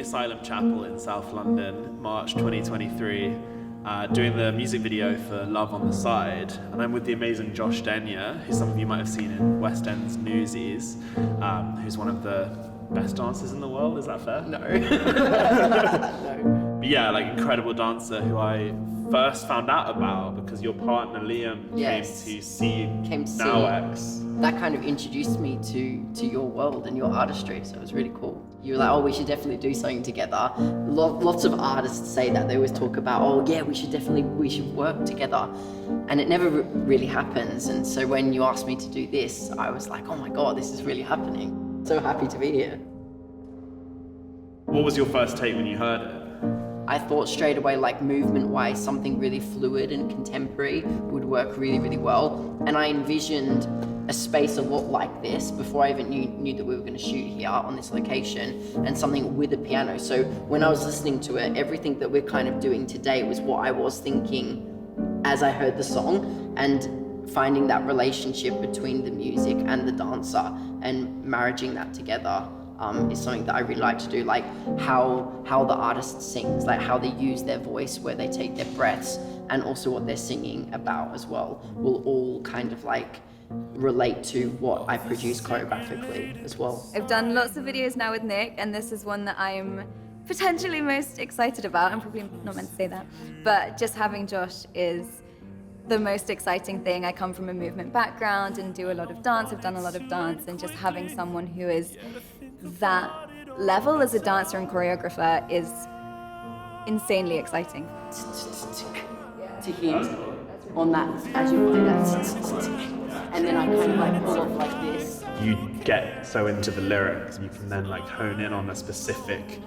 Asylum Chapel in South London, March 2023, doing the music video for Love on the Side. And I'm with the amazing Josh Denyer, who some of you might have seen in West End's Newsies, who's one of the best dancers in the world. Is that fair? No. No. But yeah, like incredible dancer who I first found out about because your partner Liam came to see Now X. That kind of introduced me to your world and your artistry, so it was really cool. You were like, oh, we should definitely do something together. Lots of artists say that. They always talk about, oh yeah, we should work together. And it never really happens. And so when you asked me to do this, I was like, oh my God, this is really happening. So happy to be here. What was your first take when you heard it? I thought straight away, like movement-wise, something really fluid and contemporary would work really, really well. And I envisioned a space a lot like this before I even knew that we were going to shoot here on this location, and something with a piano. So when I was listening to it, everything that we're kind of doing today was what I was thinking as I heard the song, and finding that relationship between the music and the dancer and marrying that together is something that I really like to do, like how the artist sings, like how they use their voice, where they take their breaths, and also what they're singing about as well, will all kind of like relate to what I produce choreographically as well. I've done lots of videos now with Nick, and this is one that I'm potentially most excited about. I'm probably not meant to say that, but just having Josh is the most exciting thing. I come from a movement background and do a lot of dance. I've done a lot of dance, and just having someone who is that level as a dancer and choreographer is insanely exciting. To hear on that, as you play that, and then I kind of like pull off like this. You get so into the lyrics, you can then like hone in on a specific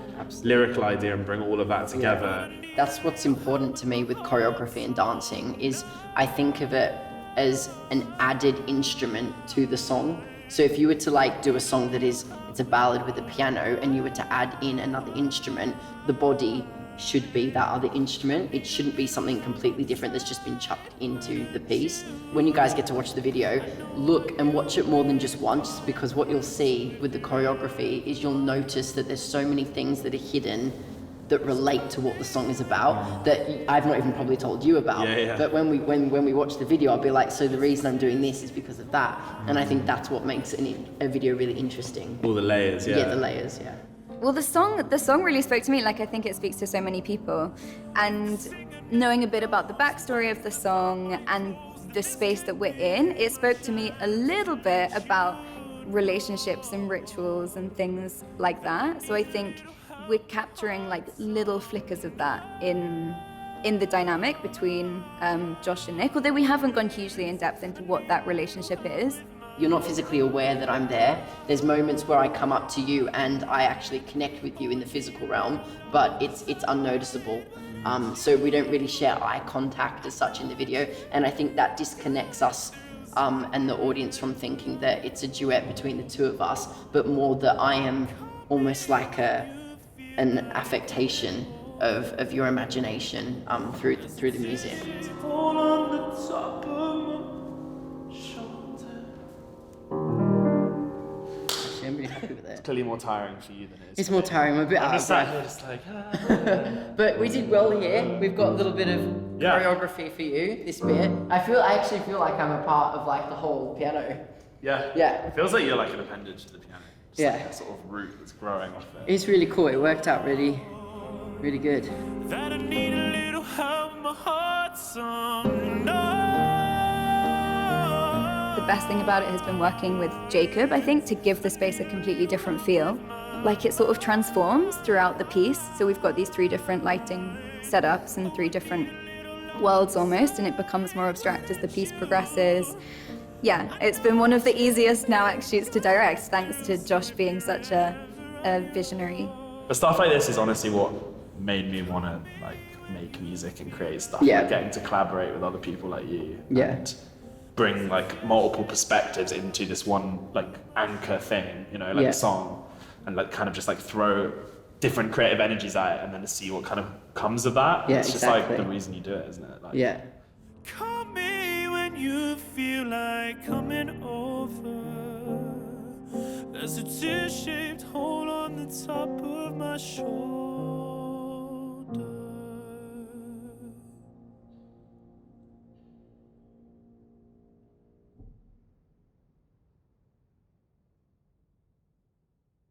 lyrical idea and bring all of that together. Yeah. That's what's important to me with choreography and dancing, is I think of it as an added instrument to the song. So if you were to like do a song that it's a ballad with a piano, and you were to add in another instrument, the body should be that other instrument. It shouldn't be something completely different that's just been chucked into the piece. When you guys get to watch the video, look and watch it more than just once, because what you'll see with the choreography is you'll notice that there's so many things that are hidden that relate to what the song is about that I've not even probably told you about. But when we watch the video, I'll be like, so the reason I'm doing this is because of that. And I think that's what makes a video really interesting. All the layers, Yeah, the layers, yeah. Well, the song really spoke to me. Like, I think it speaks to so many people. And knowing a bit about the backstory of the song and the space that we're in, it spoke to me a little bit about relationships and rituals and things like that. So I think we're capturing like little flickers of that in the dynamic between Josh and Nick, although we haven't gone hugely in depth into what that relationship is. You're not physically aware that I'm there. There's moments where I come up to you and I actually connect with you in the physical realm, but it's unnoticeable. So we don't really share eye contact as such in the video, and I think that disconnects us and the audience from thinking that it's a duet between the two of us, but more that I am almost like an affectation of your imagination through the music. I'm really happy with it. It's clearly more tiring for you than it is. It's more tiring. I'm a bit out of breath. Just like, But we did well here. We've got a little bit of choreography for you, this bit. I actually feel like I'm a part of like the whole piano. Yeah. Yeah. It feels like you're like an appendage to the piano. Just Yeah. like a sort of root that's growing off it. It's really cool. It worked out really, really good. That I need a little help, my heart's on The best thing about it has been working with Jacob, I think, to give the space a completely different feel. Like, it sort of transforms throughout the piece. So we've got these 3 different lighting setups and 3 different worlds almost, and it becomes more abstract as the piece progresses. Yeah, it's been one of the easiest Now X shoots to direct, thanks to Josh being such a visionary. But stuff like this is honestly what made me want to like make music and create stuff. Yeah. Like getting to collaborate with other people like you. Yeah. And bring like multiple perspectives into this one like anchor thing, you know, like a song, and like kind of just like throw different creative energies at it and then to see what kind of comes of that. Yeah, it's just like the reason you do it, isn't it? Like, Yeah. Call me when you feel like coming over. There's a tear-shaped hole on the top of my shore.